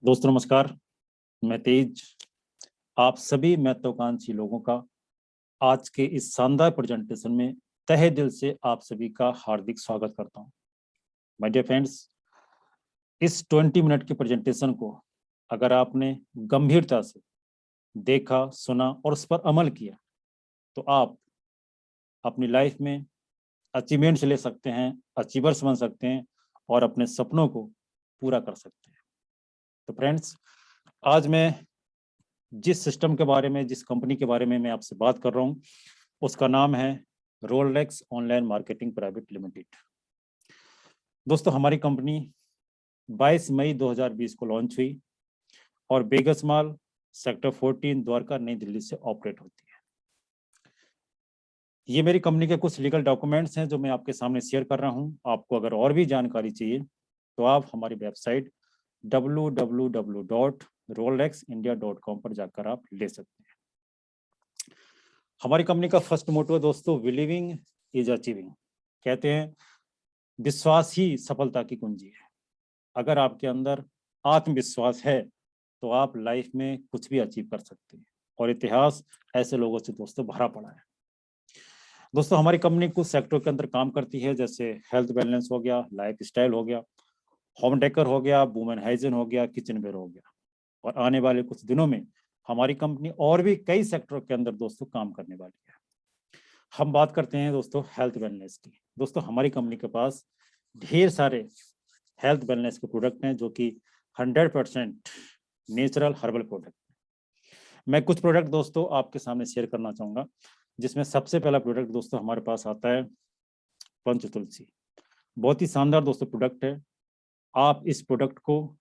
दोस्तों नमस्कार, मैं तेज आप सभी महत्वाकांक्षी लोगों का आज के इस शानदार प्रेजेंटेशन में तहे दिल से आप सभी का हार्दिक स्वागत करता हूं। माय डियर फ्रेंड्स, इस 20 मिनट के प्रेजेंटेशन को अगर आपने गंभीरता से देखा, सुना और उस पर अमल किया तो आप अपनी लाइफ में अचीवमेंट्स ले सकते हैं, अचीवर्स बन सकते हैं और अपने सपनों को पूरा कर सकते हैं। तो फ्रेंड्स, आज मैं जिस सिस्टम के बारे में, जिस कंपनी के बारे में मैं आपसे बात कर रहा हूं, उसका नाम है Rolex online marketing private limited. दोस्तों, हमारी कंपनी 22 मई 2020 को लॉन्च हुई और बेगस मॉल सेक्टर 14 द्वारका नई दिल्ली से ऑपरेट होती है। ये मेरी कंपनी के कुछ लीगल डॉक्यूमेंट्स हैं जो मैं आपके सामने शेयर कर रहा हूं। आपको अगर और भी जानकारी चाहिए तो आप हमारी वेबसाइट www.rolexindia.com पर जाकर आप ले सकते हैं। हमारी कंपनी का फर्स्ट मोटो है दोस्तों, बिलीविंग इज अचीविंग। कहते हैं विश्वास ही सफलता की कुंजी है। अगर आपके अंदर आत्मविश्वास है तो आप लाइफ में कुछ भी अचीव कर सकते हैं और इतिहास ऐसे लोगों से दोस्तों भरा पड़ा है। दोस्तों, हमारी कंपनी कुछ सेक्टर के अंदर काम करती है, जैसे हेल्थ बैलेंस हो गया, लाइफ स्टाइल हो गया, होम डेकर हो गया, वुमेन हाइजीन हो गया, किचन वेयर हो गया। और आने वाले कुछ दिनों में हमारी कंपनी और भी कई सेक्टरों के अंदर दोस्तों काम करने वाली है। हम बात करते हैं दोस्तों हेल्थ वेलनेस की। दोस्तों, हमारी कंपनी के पास ढेर सारे हेल्थ वेलनेस के प्रोडक्ट हैं जो कि 100% नेचुरल हर्बल प्रोडक्ट। मैं कुछ प्रोडक्ट दोस्तों आपके सामने शेयर करना चाहूँगा, जिसमें सबसे पहला प्रोडक्ट दोस्तों हमारे पास आता है पंच तुलसी। बहुत ही शानदार दोस्तों प्रोडक्ट है। आप इस प्रोडक्ट को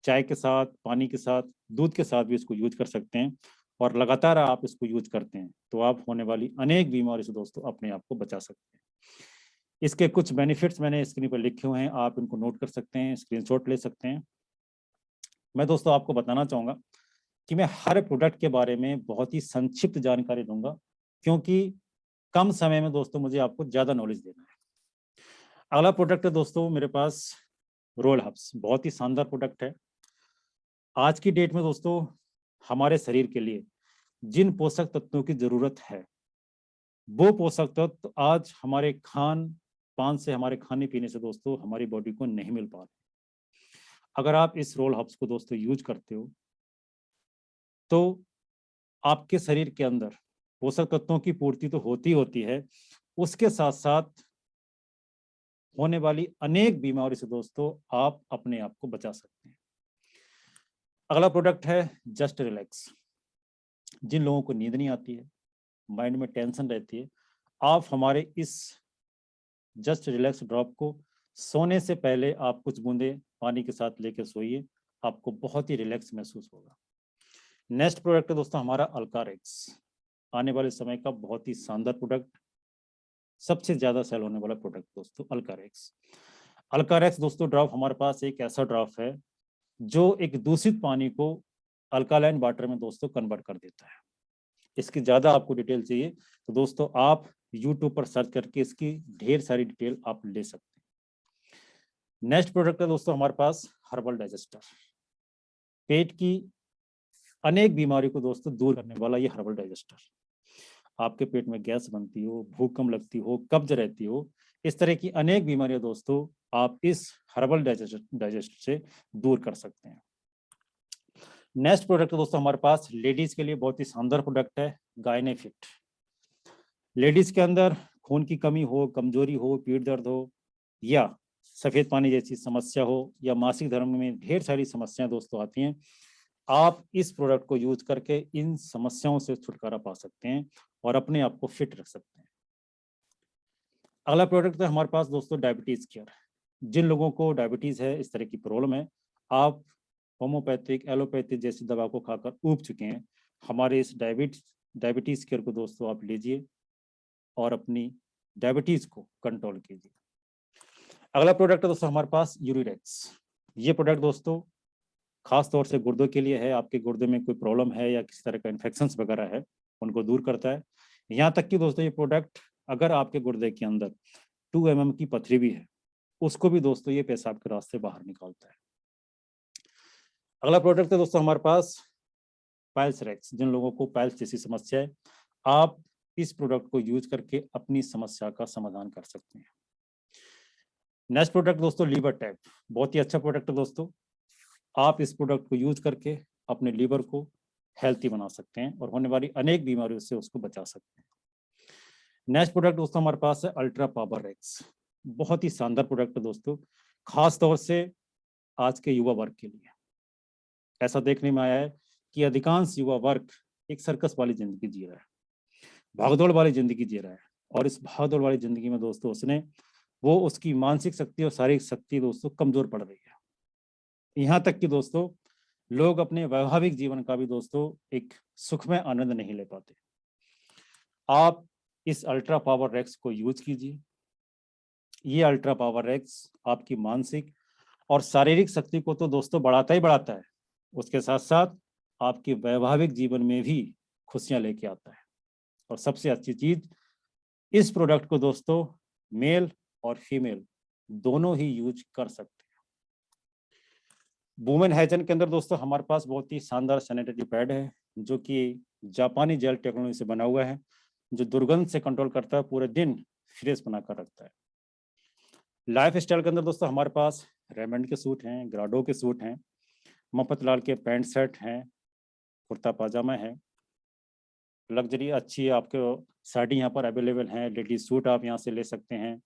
चाय के साथ, पानी के साथ, दूध के साथ भी इसको यूज कर सकते हैं और लगातार आप इसको यूज करते हैं तो आप होने वाली अनेक बीमारी से दोस्तों अपने आप को बचा सकते हैं। इसके कुछ बेनिफिट्स मैंने स्क्रीन पर लिखे हुए हैं, आप इनको नोट कर सकते हैं, स्क्रीनशॉट ले सकते हैं। मैं दोस्तों आपको बताना चाहूँगा कि मैं हर प्रोडक्ट के बारे में बहुत ही संक्षिप्त जानकारी दूंगा, क्योंकि कम समय में दोस्तों मुझे आपको ज़्यादा नॉलेज देना है। अगला प्रोडक्ट है दोस्तों मेरे पास रोल हब्स। बहुत ही शानदार प्रोडक्ट है। आज की डेट में दोस्तों हमारे शरीर के लिए जिन पोषक तत्वों की जरूरत है, वो पोषक तत्व आज हमारे खान पान से, हमारे खाने पीने से दोस्तों हमारी बॉडी को नहीं मिल पा रहे। अगर आप इस रोल हब्स को दोस्तों यूज करते हो तो आपके शरीर के अंदर पोषक तत्वों की पूर्ति तो होती है, उसके साथ साथ होने वाली अनेक बीमारी से दोस्तों आप अपने आप को बचा सकते हैं। अगला प्रोडक्ट है जस्ट रिलैक्स। जिन लोगों को नींद नहीं आती है, माइंड में टेंशन रहती है, आप हमारे इस जस्ट रिलैक्स ड्रॉप को सोने से पहले आप कुछ बूंदे पानी के साथ लेकर सोइए, आपको बहुत ही रिलैक्स महसूस होगा। नेक्स्ट प्रोडक्ट है दोस्तों हमारा अल्कारेक्स। आने वाले समय का बहुत ही शानदार प्रोडक्ट, सबसे ज्यादा सेल होने वाला प्रोडक्ट दोस्तों अल्कारेक्स। अल्कारेक्स दोस्तों ड्रॉप हमारे पास एक ऐसा ड्रॉप है जो एक दूषित पानी को अल्कालाइन वाटर में दोस्तों कन्वर्ट कर देता है। इसकी ज़्यादा आपको डिटेल चाहिए तो दोस्तों आप यूट्यूब पर सर्च करके इसकी ढेर सारी डिटेल आप ले सकते हैं। नेक्स्ट प्रोडक्ट है दोस्तों हमारे पास हर्बल डाइजेस्टर। पेट की अनेक बीमारी को दोस्तों दूर करने वाला ये हर्बल डाइजेस्टर। आपके पेट में गैस बनती हो, भूख कम लगती हो, कब्ज रहती हो, इस तरह की अनेक बीमारियां दोस्तों आप इस हर्बल डाइजेस्टर से दूर कर सकते हैं। नेक्स्ट प्रोडक्ट दोस्तों हमारे पास लेडीज के लिए बहुत ही शानदार प्रोडक्ट है गायनेफिट। लेडीज के अंदर खून की कमी हो, कमजोरी हो, पीठ दर्द हो या सफेद पानी जैसी समस्या हो या मासिक धर्म में ढेर सारी समस्याएं दोस्तों आती हैं, आप इस प्रोडक्ट को यूज करके इन समस्याओं से छुटकारा पा सकते हैं और अपने आप को फिट रख सकते हैं। अगला प्रोडक्ट है हमारे पास दोस्तों डायबिटीज केयर। जिन लोगों को डायबिटीज है, इस तरह की प्रॉब्लम है, आप होम्योपैथिक, एलोपैथिक जैसी दवा को खाकर ऊब चुके हैं, हमारे इस डायबिटीज केयर को दोस्तों आप लीजिए और अपनी डायबिटीज को कंट्रोल कीजिए। अगला प्रोडक्ट है दोस्तों हमारे पास यूरिडेक्स। ये प्रोडक्ट दोस्तों खास तौर से गुर्दों के लिए है। आपके गुर्दे में कोई प्रॉब्लम है या किसी तरह का इन्फेक्शन वगैरह है, उनको दूर करता है। यहाँ तक कि दोस्तों ये प्रोडक्ट अगर आपके गुर्दे के अंदर 2 mm की पथरी भी है, उसको भी दोस्तों ये पेशाब के रास्ते बाहर निकालता है। अगला प्रोडक्ट है दोस्तों हमारे पास पाइल्स रेक्स। जिन लोगों को पाइल्स जैसी समस्या है, आप इस प्रोडक्ट को यूज करके अपनी समस्या का समाधान कर सकते हैं। नेक्स्ट प्रोडक्ट दोस्तों लीवर टैप। बहुत ही अच्छा प्रोडक्ट है दोस्तों। आप इस प्रोडक्ट को यूज करके अपने लीवर को हेल्थी बना सकते हैं और होने वाली अनेक बीमारियों से उसको बचा सकते हैं। नेक्स्ट प्रोडक्ट दोस्तों हमारे पास है अल्ट्रा पावर रेक्स। बहुत ही शानदार प्रोडक्ट है दोस्तों, खास तौर से आज के युवा वर्ग के लिए। ऐसा देखने में आया है कि अधिकांश युवा वर्ग एक सर्कस वाली जिंदगी जी रहा है, भागदौड़ वाली जिंदगी जी रहा है, और इस भागदौड़ वाली जिंदगी में दोस्तों उसकी मानसिक शक्ति और शारीरिक शक्ति दोस्तों कमजोर पड़ रही है। यहाँ तक कि दोस्तों लोग अपने वैवाहिक जीवन का भी दोस्तों एक सुखमय आनंद नहीं ले पाते। आप इस अल्ट्रा पावर रेक्स को यूज कीजिए। ये अल्ट्रा पावर रेक्स आपकी मानसिक और शारीरिक शक्ति को तो दोस्तों बढ़ाता ही बढ़ाता है, उसके साथ साथ आपके वैवाहिक जीवन में भी खुशियां लेके आता है। और सबसे अच्छी चीज, इस प्रोडक्ट को दोस्तों मेल और फीमेल दोनों ही यूज कर सकते हैं। वुमेन हाइजीन के अंदर दोस्तों हमारे पास बहुत ही शानदार सैनिटरी पैड है, जो कि जापानी जेल टेक्नोलॉजी से बना हुआ है, जो दुर्गंध से कंट्रोल करता है, पूरे दिन फ्रेश बनाकर रखता है। लाइफ स्टाइल के अंदर दोस्तों हमारे पास रेमंड के सूट हैं, ग्राडो के सूट हैं, मफतलाल के पैंट शर्ट हैं, कुर्ता पाजामा है, लग्जरी अच्छी आपको साड़ी यहाँ पर अवेलेबल हैं, लेडीज सूट आप यहाँ से ले सकते हैं,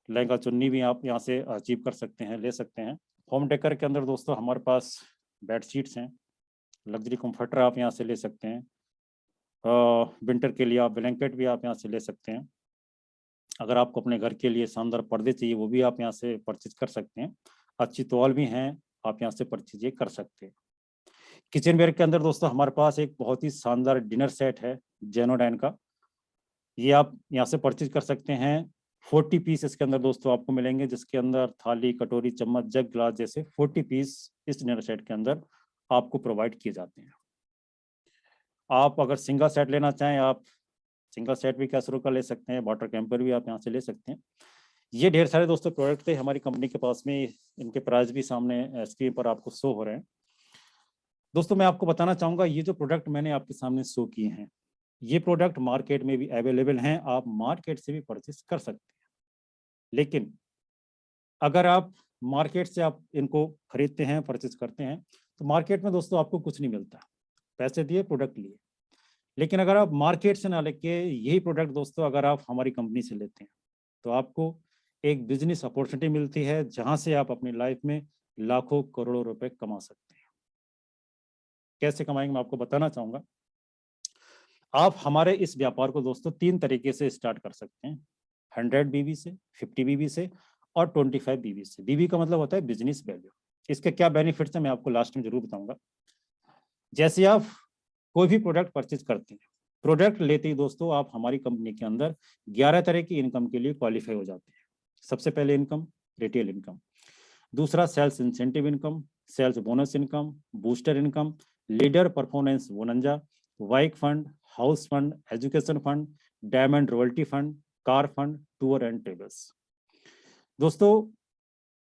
लहंगा चुन्नी भी आप यहाँ से अचीव कर सकते हैं, ले सकते हैं। होम डेकर के अंदर दोस्तों हमारे पास बेड शीट्स हैं, लग्जरी कंफर्टर आप यहाँ से ले सकते हैं, विंटर के लिए आप ब्लैंकेट भी आप यहाँ से ले सकते हैं। अगर आपको अपने घर के लिए शानदार पर्दे चाहिए वो भी आप यहाँ से परचेज कर सकते हैं। अच्छी तौल भी हैं, आप यहाँ से परचेज कर सकते हैं। किचन वेयर के अंदर दोस्तों हमारे पास एक बहुत ही शानदार डिनर सेट है जेनोडाइन का, ये आप यहाँ से परचेज कर सकते हैं। 40 पीस इसके अंदर दोस्तों आपको मिलेंगे, जिसके अंदर थाली, कटोरी, चम्मच, जग, ग्लास जैसे 40 पीस इस डिनर सेट के अंदर आपको प्रोवाइड किए जाते हैं। आप अगर सिंगल सेट लेना चाहें, आप सिंगल सेट भी कैसरों का ले सकते हैं, वाटर कैंपर भी आप यहाँ से ले सकते हैं। ये ढेर सारे दोस्तों प्रोडक्ट थे हमारी कंपनी के पास में, इनके प्राइस भी सामने स्क्रीन पर आपको शो हो रहे हैं। दोस्तों मैं आपको बताना चाहूँगा, ये जो प्रोडक्ट मैंने आपके सामने शो किए हैं, ये प्रोडक्ट मार्केट में भी अवेलेबल हैं, आप मार्केट से भी परचेस कर सकते हैं। लेकिन अगर आप मार्केट से आप इनको खरीदते हैं, परचेस करते हैं, तो मार्केट में दोस्तों आपको कुछ नहीं मिलता, पैसे दिए प्रोडक्ट लिए। लेकिन अगर आप मार्केट से ना लेके यही प्रोडक्ट दोस्तों अगर आप हमारी कंपनी से लेते हैं, तो आपको एक बिजनेस अपॉर्चुनिटी मिलती है, जहां से आप अपनी लाइफ में लाखों करोड़ों रुपए कमा सकते हैं। कैसे कमाएंगे मैं आपको बताना चाहूंगा। आप हमारे इस व्यापार को दोस्तों 3 तरीके से स्टार्ट कर सकते हैं, 100 बीबी से, 50 बीबी से और 25 बीबी से। बीबी का मतलब होता है बिजनेस वैल्यू। इसके क्या बेनिफिट्स है मैं आपको लास्ट में जरूर बताऊंगा। जैसे आप कोई भी प्रोडक्ट परचेज करते हैं, प्रोडक्ट लेते ही दोस्तों आप हमारी कंपनी के अंदर 11 तरह की इनकम के लिए क्वालिफाई हो जाते हैं। सबसे पहले इनकम रिटेल इनकम, दूसरा sales incentive income, sales bonus income, booster income, leader performance bonanza, वाइक fund, house fund, education fund, diamond royalty fund, car fund, tour and travels. दोस्तों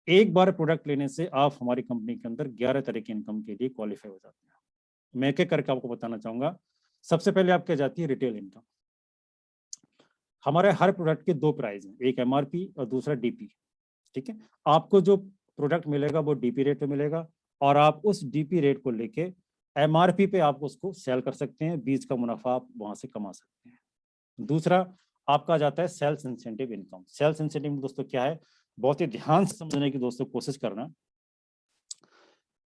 एक बार प्रोडक्ट लेने से आप हमारी कंपनी के अंदर 11 तरह की इनकम के लिए क्वालिफाई हो जाते हैं। मैं एक एक करके आपको बताना चाहूंगा। सबसे पहले आपके जाती है रिटेल इनकम। हमारे हर प्रोडक्ट के 2 प्राइस हैं, एक एमआरपी और दूसरा डीपी। ठीक है, आपको जो प्रोडक्ट मिलेगा वो डीपी रेट पे मिलेगा, और आप उस डीपी रेट को लेके एमआरपी पे आप उसको सेल कर सकते हैं, बीच का मुनाफा आप वहां से कमा सकते हैं। दूसरा आपका जाता है sales incentive income. Sales incentive दोस्तों क्या है, बहुत ही ध्यान से समझने की दोस्तों कोशिश करना।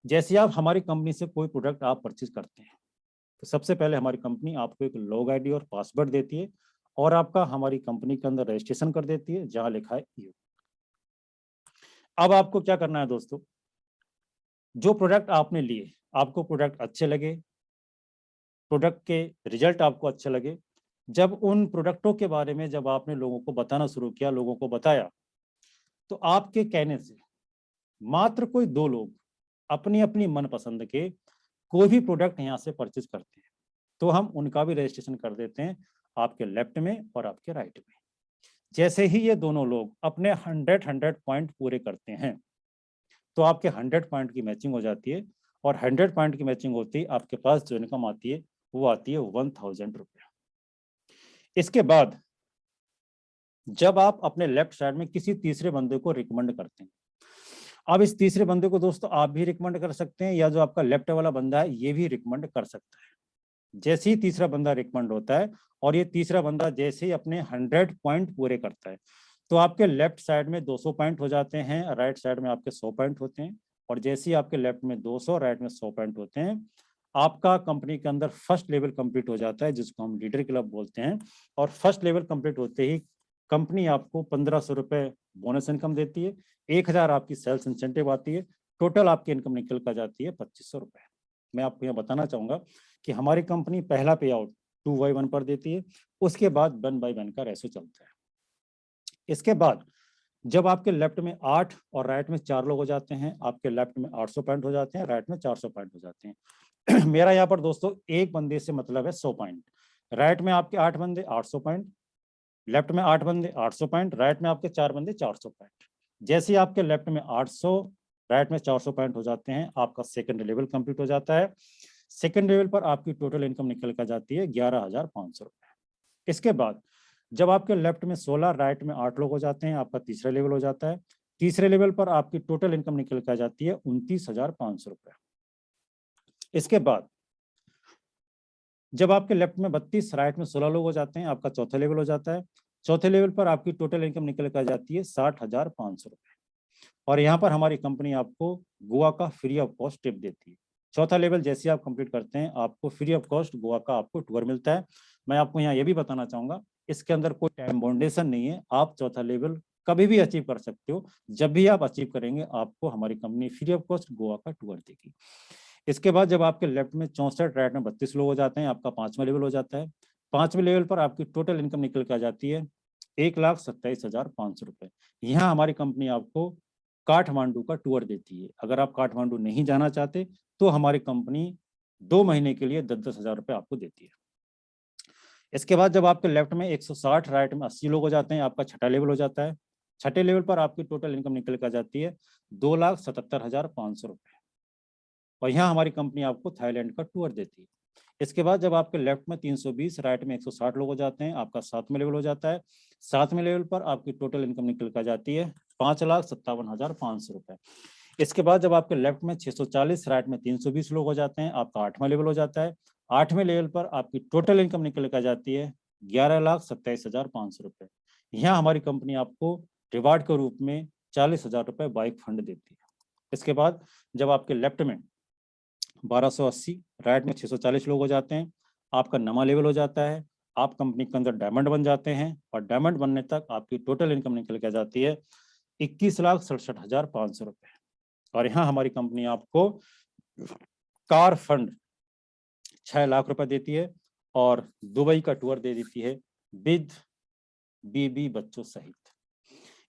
जैसे आप हमारी कंपनी से कोई प्रोडक्ट आप परचेज करते हैं, तो सबसे पहले हमारी कंपनी आपको एक लॉग आईडी और पासवर्ड देती है, और आपका हमारी कंपनी के अंदर रजिस्ट्रेशन कर देती है, जहां लिखा है यू। अब आपको क्या करना है दोस्तों, जो प्रोडक्ट आपने लिए, आपको प्रोडक्ट अच्छे लगे, प्रोडक्ट के रिजल्ट आपको अच्छे लगे, जब उन प्रोडक्टों के बारे में जब आपने लोगों को बताना शुरू किया, लोगों को बताया, तो आपके कहने से मात्र कोई 2 लोग अपनी अपनी मनपसंद के कोई भी प्रोडक्ट यहाँ से परचेज करते हैं, तो हम उनका भी रजिस्ट्रेशन कर देते हैं आपके लेफ्ट में और आपके राइट में। जैसे ही ये दोनों लोग अपने 100 पॉइंट पूरे करते हैं, तो आपके 100 पॉइंट की मैचिंग हो जाती है, और 100 पॉइंट की मैचिंग होती है आपके पास जो इनकम आती है वो आती है 1000 रुपये। इसके बाद जब आप अपने लेफ्ट साइड में किसी तीसरे बंदे को रिकमेंड करते हैं, अब इस तीसरे बंदे को दोस्तों आप भी रिकमेंड कर सकते हैं या जो आपका लेफ्ट वाला बंदा है ये भी रिकमेंड कर सकता है। जैसे ही तीसरा बंदा रिकमेंड होता है और ये तीसरा बंदा जैसे ही अपने 100 पॉइंट पूरे करता है तो आपके लेफ्ट साइड में 200 पॉइंट हो जाते हैं, राइट साइड में आपके 100 पॉइंट होते हैं। और जैसे ही आपके लेफ्ट में 200 राइट में 100 पॉइंट होते हैं आपका कंपनी के अंदर फर्स्ट लेवल कंप्लीट हो जाता है जिसको हम लीडर क्लब बोलते हैं। और फर्स्ट लेवल कंप्लीट होते ही कंपनी आपको 1500 रुपये बोनस इनकम देती है, 1000 आपकी सेल्स इंसेंटिव आती है, टोटल आपकी इनकम निकल कर जाती है 2500 रुपये। मैं आपको यहाँ बताना चाहूंगा कि हमारी कंपनी पहला पे आउट 2/1 पर देती है, उसके बाद 1/1 का रेशो चलता है। इसके बाद जब आपके लेफ्ट में 8 और राइट में 4 लोग हो जाते हैं, आपके लेफ्ट में 800 पॉइंट हो जाते हैं, राइट में 400 पॉइंट हो जाते हैं। मेरा यहाँ पर दोस्तों एक बंदे से मतलब है 100 पॉइंट। राइट में आपके 8 बंदे 800 पॉइंट, लेफ्ट में 8 बंदे 800 पॉइंट, राइट में आपके 4 बंदे 400 पॉइंट। जैसे ही आपके लेफ्ट में 800 राइट में 400 पॉइंट हो जाते हैं आपका सेकंड लेवल कंप्लीट हो जाता है। सेकंड लेवल पर आपकी टोटल इनकम निकल कर जाती है 11,500 रुपये। इसके बाद जब आपके लेफ्ट में 16 राइट में 8 लोग हो जाते हैं आपका तीसरा लेवल हो जाता है। तीसरे लेवल पर आपकी टोटल इनकम निकल कर जाती है 29,500 रुपये। इसके बाद जब आपके लेफ्ट में 32 राइट में 16 लोग हो जाते हैं आपका चौथा लेवल हो जाता है। चौथे लेवल पर आपकी टोटल इनकम निकल कर जाती है 60,500 रुपये। और यहाँ पर हमारी कंपनी आपको गोवा का फ्री ऑफ कॉस्ट ट्रिप देती है। चौथा लेवल जैसे आप कंप्लीट करते हैं आपको फ्री ऑफ कॉस्ट गोवा का आपको टूर मिलता है। मैं आपको यहाँ ये भी बताना चाहूंगा इसके अंदर कोई टाइम बाउंडेशन नहीं है, आप चौथा लेवल कभी भी अचीव कर सकते हो। जब भी आप अचीव करेंगे आपको हमारी company free of cost Goa का टूर देगी। इसके बाद जब आपके लेफ्ट में 64 राइट में 32 लोग हो जाते हैं आपका 5वां लेवल हो जाता है। 5वें लेवल पर आपकी टोटल इनकम निकल कर जाती है 1,27,500 रुपये। यहाँ हमारी कंपनी आपको काठमांडू का टूर देती है। अगर आप काठमांडू नहीं जाना चाहते तो हमारी कंपनी 2 महीने के लिए 10-10 हजार रुपये आपको देती है। इसके बाद जब आपके लेफ्ट में 160 राइट में 80 लोग हो जाते हैं आपका छठा लेवल हो जाता है। छठे लेवल पर आपकी टोटल इनकम निकल कर जाती है 2,77,500 रुपये। और यहाँ हमारी कंपनी आपको थाईलैंड का टूर देती है। इसके बाद जब आपके लेफ्ट में 320 राइट में 160 लोग हो जाते हैं आपका 7वां लेवल हो जाता है। 7वें लेवल पर आपकी टोटल इनकम निकल कर जाती है 5,57,500 रुपये। इसके बाद जब आपके लेफ्ट में 640 राइट में 320 लोग हो जाते हैं आपका 8वां लेवल हो जाता है। 8वें लेवल पर आपकी टोटल इनकम निकल कर जाती है 11,27,500 रुपये। यहाँ हमारी कंपनी आपको रिवार्ड के रूप में 40,000 रुपये बाइक फंड देती है। इसके बाद जब आपके लेफ्ट में 1280 राइट में 640 लोग हो जाते हैं आपका 9वां लेवल हो जाता है। आप कंपनी के अंदर डायमंड बन जाते हैं और डायमंड बनने तक आपकी टोटल इनकम निकल के जाती है 21,67,500 रुपये। और यहाँ हमारी कंपनी आपको कार फंड 6 लाख रुपए देती है और दुबई का टूर दे देती है विद बीबी बच्चों सहित।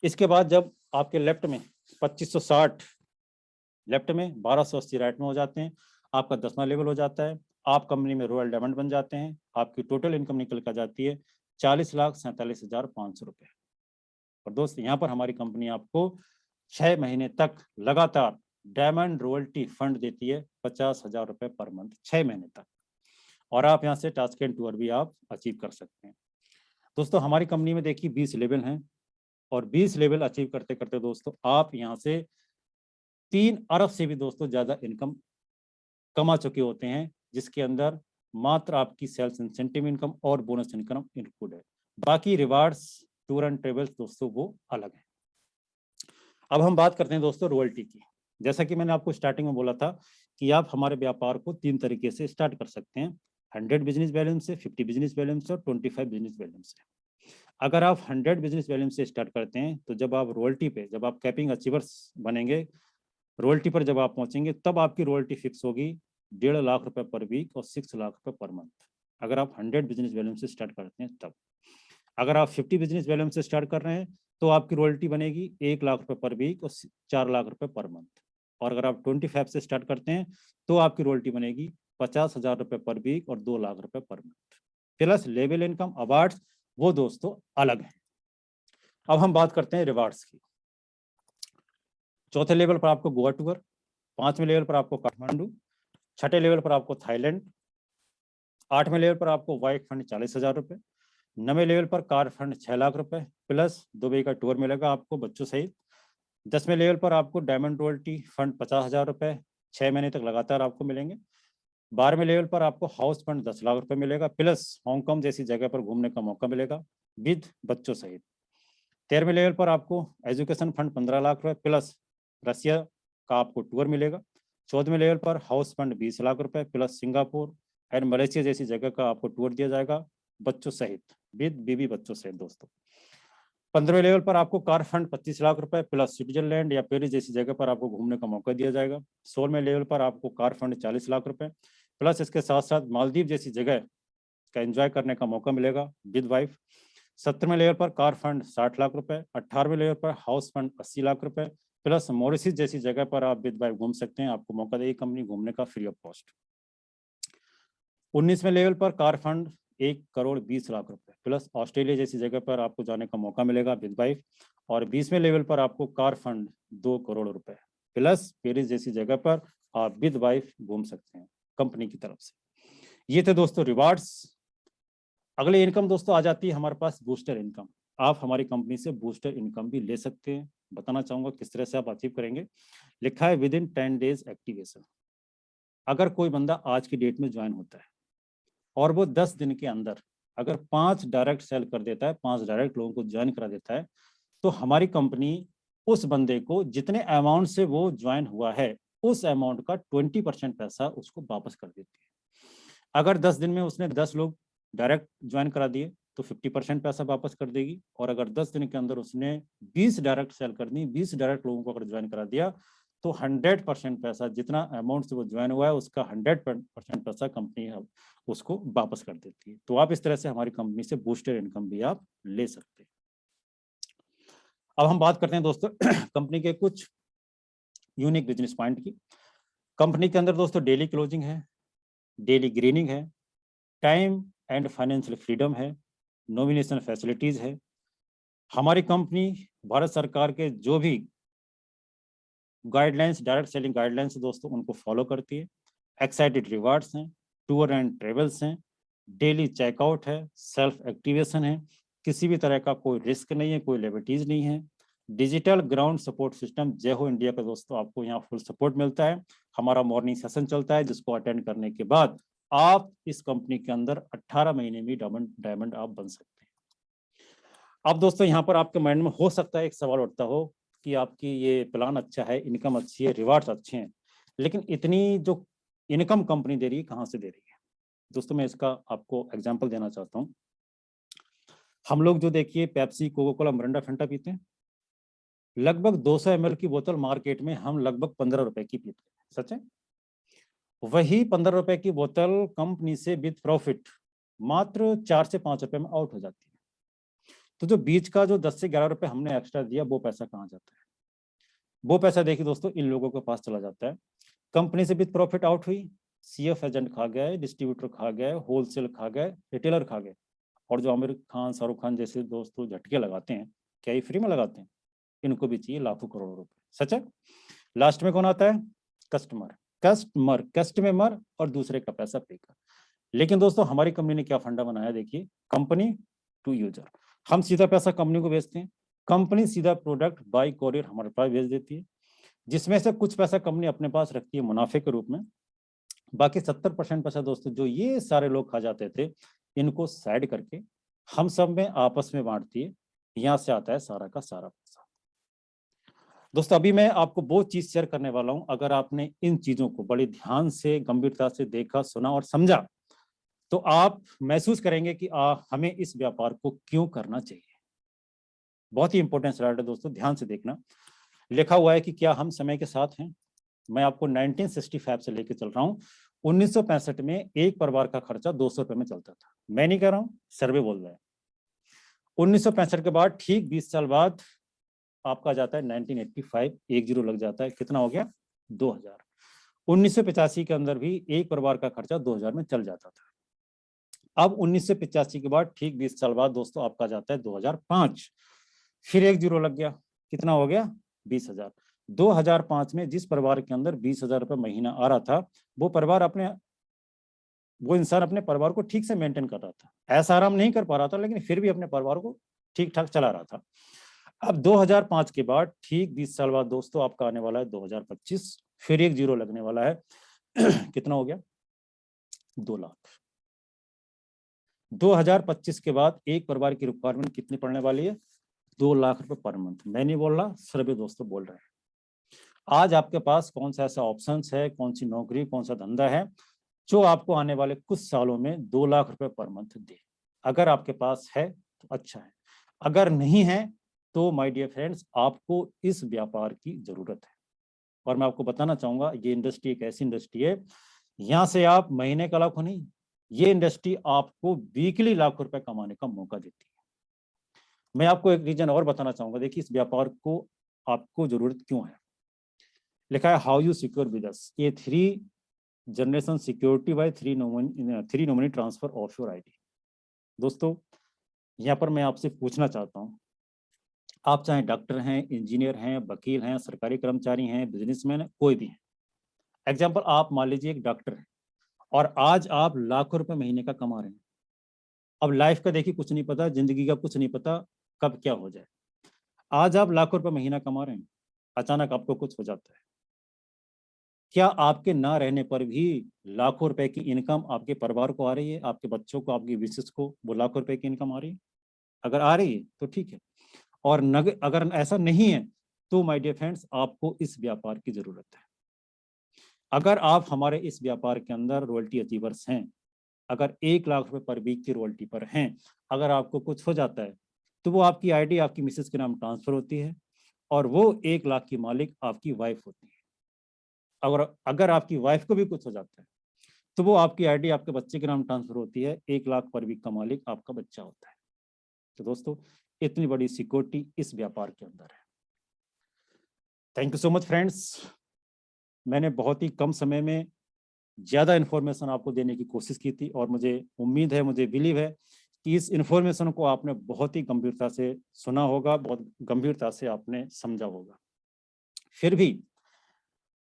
इसके बाद जब आपके लेफ्ट में 2560 लेफ्ट में 1280 राइट में हो जाते हैं आपका 10वां लेवल हो जाता है। आप कंपनी में रॉयल डायमंड बन जाते हैं। आपकी टोटल इनकम निकल कर जाती है 40,47,500 रुपये। और दोस्त यहाँ पर हमारी कंपनी आपको 6 महीने तक लगातार डायमंड रॉयल्टी फंड देती है 50,000 रुपये पर मंथ 6 महीने तक। और आप यहाँ से टास्केंट टूर भी आप अचीव कर सकते हैं। दोस्तों हमारी कंपनी में देखिए 20 लेवल हैं और 20 लेवल अचीव करते करते दोस्तों आप यहाँ से 3 अरब से भी दोस्तों ज्यादा इनकम कमा चुके होते हैं, जिसके अंदर मात्र आपकी सेल्स इंसेंटिव इनकम और बोनस इनकम इंक्लूड है। बाकी रिवार्ड्स टूर एंड ट्रेवल्स दोस्तों वो अलग है। अब हम बात करते हैं दोस्तों रॉयल्टी की। जैसा कि मैंने आपको स्टार्टिंग में बोला था कि आप हमारे व्यापार को 3 तरीके से स्टार्ट कर सकते हैं, 100 बिजनेस बैलेंस से, 50 बिजनेस बैलेंस से और 25 बिजनेस बैलेंस से। अगर आप 100 बिजनेस बैलेंस से स्टार्ट करते हैं तो जब आप रॉयल्टी पे, जब आप कैपिंग अचीवर्स बनेंगे, रॉयल्टी पर जब आप पहुंचेंगे तब आपकी रॉयल्टी फिक्स होगी 1.5 लाख रुपए पर वीक और 6 लाख रुपए पर मंथ। अगर आप 100 बिजनेस बैलेंस से स्टार्ट करते हैं तब। अगर आप 50 बिजनेस बैलेंस से स्टार्ट कर रहे हैं तो आपकी रॉयल्टी बनेगी 1 लाख रुपए पर वीक और 4 लाख रुपए पर मंथ। और अगर आप 25 से स्टार्ट करते हैं तो आपकी रॉयल्टी बनेगी 50,000 रुपए पर वीक और 2 लाख रुपए per month. Plus level income awards वो दोस्तों अलग है। अब हम बात करते हैं रिवार्ड्स की। चौथे लेवल पर आपको गोवा टूर, 5वें लेवल पर आपको काठमांडू, 6ठे लेवल पर आपको थाईलैंड, 8वें लेवल पर आपको वाइक फंड 40,000 रुपये, 9वें लेवल पर कार फंड 6 लाख रुपए प्लस दुबई का टूर मिलेगा आपको बच्चों सहित। 10वें लेवल पर आपको डायमंड रॉयल्टी फंड 50,000 रुपए 6 महीने तक लगातार आपको मिलेंगे। 12वें लेवल पर आपको हाउस फंड 10 लाख रुपए मिलेगा प्लस हांगकांग जैसी जगह पर घूमने का मौका मिलेगा विद बच्चों सहित। 13वें लेवल पर आपको एजुकेशन फंड 15 लाख रुपए प्लस रसिया का आपको टूर मिलेगा। 14वें लेवल पर हाउस फंड 20 लाख रुपए प्लस सिंगापुर एंड मलेशिया जैसी जगह का आपको टूर दिया जाएगा बच्चों सहित विद बीबी बच्चों सहित दोस्तों। 15वें लेवल पर आपको कार फंड 25 लाख रुपए प्लस स्विट्जरलैंड या पेरिस जैसी जगह पर आपको घूमने का मौका दिया जाएगा। 16वें लेवल पर आपको कार फंड 40 लाख रुपए प्लस इसके साथ साथ मालदीव जैसी जगह का एंजॉय करने का मौका मिलेगा विद वाइफ। 17वें लेवल पर कार फंड 60 लाख रुपए। 18वें लेवल पर हाउस फंड 80 लाख रुपए प्लस मॉरिशस जैसी जगह पर आप विद वाइफ घूम सकते हैं, आपको मौका देगी कंपनी घूमने का फ्री ऑफ कॉस्ट। 19वें लेवल पर कार फंड 1,20,00,000 रुपए प्लस ऑस्ट्रेलिया जैसी जगह पर आपको जाने का मौका मिलेगा विद वाइफ। और 20वें लेवल पर आपको कार फंड 2 करोड़ रुपए प्लस पेरिस जैसी जगह पर आप विद वाइफ घूम सकते हैं कंपनी की तरफ से। ये थे दोस्तों रिवार्ड्स। अगले इनकम दोस्तों आ जाती है हमारे पास बूस्टर इनकम। आप हमारी कंपनी से बूस्टर इनकम भी ले सकते हैं। बताना चाहूंगा किस तरह से आप अचीव करेंगे। लिखा है विद इन 10 डेज एक्टिवेशन। अगर कोई बंदा आज की डेट में ज्वाइन होता है और वो 10 दिन के अंदर अगर 5 डायरेक्ट सेल कर देता है, 5 डायरेक्ट लोगों को ज्वाइन करा देता है, तो हमारी कंपनी उस बंदे को जितने अमाउंट से वो ज्वाइन हुआ है उस अमाउंट का 20% पैसा उसको वापस कर देती है। अगर 10 दिन में उसने 10 लोग डायरेक्ट ज्वाइन करा दिए तो 50% पैसा वापस कर देगी। और अगर 10 दिन के अंदर उसने 20 डायरेक्ट सेल कर दी, 20 डायरेक्ट लोगों को अगर ज्वाइन करा दिया तो 100% पैसा, जितना अमाउंट से वो ज्वाइन हुआ है उसका 100% पैसा कंपनी उसको वापस कर देती है। तो आप इस तरह से हमारी कंपनी से बूस्टर इनकम भी आप ले सकते हैं। अब हम बात करते हैं दोस्तों कंपनी के कुछ यूनिक बिजनेस पॉइंट की। कंपनी के अंदर दोस्तों डेली क्लोजिंग है, डेली ग्रीनिंग है, टाइम एंड फाइनेंशियल फ्रीडम है, नॉमिनेशन फैसिलिटीज है। हमारी कंपनी भारत सरकार के जो भी गाइडलाइंस, डायरेक्ट सेलिंग गाइडलाइंस दोस्तों उनको फॉलो करती है। एक्साइटेड रिवार्ड्स हैं, टूर एंड ट्रेवल्स हैं, डेली चेकआउट है, सेल्फ एक्टिवेशन है, किसी भी तरह का कोई रिस्क नहीं है, कोई लिबर्टीज नहीं है। डिजिटल ग्राउंड सपोर्ट सिस्टम जय हो इंडिया का दोस्तों आपको यहाँ फुल सपोर्ट मिलता है। हमारा मॉर्निंग सेशन चलता है जिसको अटेंड करने के बाद आप इस कंपनी के अंदर 18 महीने में डायमंड आप बन सकते हैं। अब दोस्तों यहाँ पर आपके माइंड में हो सकता है एक सवाल उठता हो कि आपकी ये प्लान अच्छा है, इनकम अच्छी है, रिवार्ड्स अच्छे हैं, लेकिन इतनी जो इनकम कंपनी दे रही है कहाँ से दे रही है। दोस्तों मैं इसका आपको एग्जांपल देना चाहता हूँ। हम लोग जो देखिए पेप्सी, कोका कोला, मिरिंडा, फेंटा पीते हैं, लगभग 200 ml की बोतल मार्केट में हम लगभग 15 रुपए की पीते हैं, सच है। वही 15 रुपए की बोतल कंपनी से विद प्रॉफिट मात्र 4 से 5 रुपए में आउट हो जाती है। तो जो बीच का जो 10 से 11 रुपए हमने एक्स्ट्रा दिया वो पैसा कहाँ जाता है? वो पैसा देखिए दोस्तों इन लोगों के पास चला जाता है। कंपनी से विद प्रॉफिट आउट हुई, सीएफ एजेंट खा गए, डिस्ट्रीब्यूटर खा गए, होलसेल खा गए, रिटेलर खा गए। और जो आमिर खान, शाहरुख खान जैसे दोस्तों झटके लगाते हैं, क्या ये फ्री में लगाते हैं? इनको भी चाहिए लाखों करोड़ों रुपए, सच है। लास्ट में कौन आता है? कस्टमर। कस्टमर और दूसरे का पैसा पे कर। लेकिन दोस्तों हमारी कंपनी ने क्या फंडा बनाया, देखिए, कंपनी टू यूजर। हम सीधा पैसा कंपनी को भेजते हैं, कंपनी सीधा प्रोडक्ट बाय कोरियर हमारे पास भेज देती है, जिसमें से कुछ पैसा कंपनी अपने पास रखती है मुनाफे के रूप में। बाकी 70% पैसा दोस्तों जो ये सारे लोग खा जाते थे, इनको साइड करके हम सब में आपस में बांटती है। यहाँ से आता है सारा का सारा पैसा। दोस्तों अभी मैं आपको वो चीज शेयर करने वाला हूं, अगर आपने इन चीजों को बड़ी ध्यान से, गंभीरता से देखा, सुना और समझा तो आप महसूस करेंगे कि हमें इस व्यापार को क्यों करना चाहिए। बहुत ही इंपॉर्टेंट स्लाइड है दोस्तों, ध्यान से देखना। लिखा हुआ है कि क्या हम समय के साथ हैं। मैं आपको 1965 से लेकर चल रहा हूँ। 1965 में एक परिवार का खर्चा 200 रुपए में चलता था। मैं नहीं कह रहा हूँ, सर्वे बोल रहा है। 1965 के बाद ठीक 20 साल बाद आपका जाता है 1985, एक जीरो लग जाता है, कितना हो गया? 2000। 1985 के अंदर भी एक परिवार का खर्चा 2000 में चल जाता था। अब 1985 के बाद ठीक 20 साल बाद दोस्तों आपका जाता है 2005, फिर एक जीरो लग गया, कितना हो गया? 20,000। 2005 में जिस परिवार के अंदर 20,000 रुपये महीना आ रहा था, वो इंसान अपने परिवार को ठीक से मेंटेन कर रहा था, ऐसा आराम नहीं कर पा रहा था, लेकिन फिर भी अपने परिवार को ठीक ठाक चला रहा था। अब 2005 के बाद ठीक 20 साल बाद दोस्तों आपका आने वाला है 2025, फिर एक जीरो लगने वाला है। कितना हो गया? 2 लाख। 2025 के बाद एक परिवार की रिक्वायरमेंट कितनी पड़ने वाली है? 2 लाख रुपए पर मंथ। मैं नहीं बोल रहा, सभी दोस्तों बोल रहे हैं। आज आपके पास कौन सा ऐसा ऑप्शन है, कौन सी नौकरी, कौन सा धंधा है जो आपको आने वाले कुछ सालों में 2 लाख रुपए पर मंथ दे? अगर आपके पास है तो अच्छा है, अगर नहीं है तो माय डियर फ्रेंड्स आपको इस व्यापार की जरूरत है। और मैं आपको बताना चाहूंगा, ये इंडस्ट्री एक ऐसी इंडस्ट्री है, यहाँ से आप महीने का लाखों नहीं, ये इंडस्ट्री आपको वीकली लाखों रुपए कमाने का मौका देती है। मैं आपको एक रीजन और बताना चाहूंगा, देखिए इस व्यापार को आपको जरूरत क्यों है। लिखा है हाउ यू सिक्योर बिजनेस, ये 3 generation security bye 3 nominee transfer offshore ID. दोस्तों यहाँ पर मैं आपसे पूछना चाहता हूँ, आप चाहे डॉक्टर हैं, इंजीनियर हैं, वकील हैं, सरकारी कर्मचारी हैं, बिजनेसमैन हैं, कोई भी है। एग्जाम्पल, आप मान लीजिए एक डॉक्टर है और आज आप लाखों रुपए महीने का कमा रहे हैं। अब लाइफ का देखिए कुछ नहीं पता, जिंदगी का कुछ नहीं पता, कब क्या हो जाए। आज आप लाखों रुपए महीना कमा रहे हैं, अचानक आपको कुछ हो जाता है, क्या आपके ना रहने पर भी लाखों रुपए की इनकम आपके परिवार को आ रही है, आपके बच्चों को, आपकी मिसेस को वो लाखों रुपए की इनकम आ रही है? अगर आ रही है तो ठीक है, और अगर ऐसा नहीं है तो माय डियर फ्रेंड्स आपको इस व्यापार की जरूरत है। अगर आप हमारे इस व्यापार के अंदर रॉयल्टी अचीवर्स हैं, अगर 1 लाख रुपए पर वीक की रॉयल्टी पर हैं, अगर आपको कुछ हो जाता है तो वो आपकी आईडी आपकी मिसेस के नाम ट्रांसफर होती है और वो 1 लाख की मालिक आपकी वाइफ होती है। अगर आपकी वाइफ को भी कुछ हो जाता है तो वो आपकी आईडी आपके बच्चे के नाम ट्रांसफर होती है, 1 लाख पर वीक का मालिक आपका बच्चा होता है। तो दोस्तों इतनी बड़ी सिक्योरिटी इस व्यापार के अंदर है। Thank you so much friends, मैंने बहुत ही कम समय में ज़्यादा इन्फॉर्मेशन आपको देने की कोशिश की थी और मुझे उम्मीद है, मुझे बिलीव है कि इस इन्फॉर्मेशन को आपने बहुत ही गंभीरता से सुना होगा, बहुत गंभीरता से आपने समझा होगा। फिर भी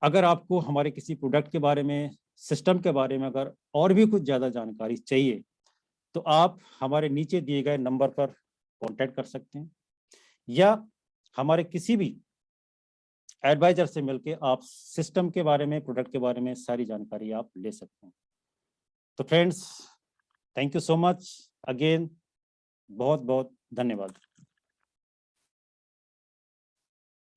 अगर आपको हमारे किसी प्रोडक्ट के बारे में, सिस्टम के बारे में अगर और भी कुछ ज़्यादा जानकारी चाहिए तो आप हमारे नीचे दिए गए नंबर पर कॉन्टैक्ट कर सकते हैं या हमारे किसी भी एडवाइजर से मिलके आप सिस्टम के बारे में, प्रोडक्ट के बारे में सारी जानकारी आप ले सकते हैं। तो friends thank you so much again, बहुत बहुत धन्यवाद।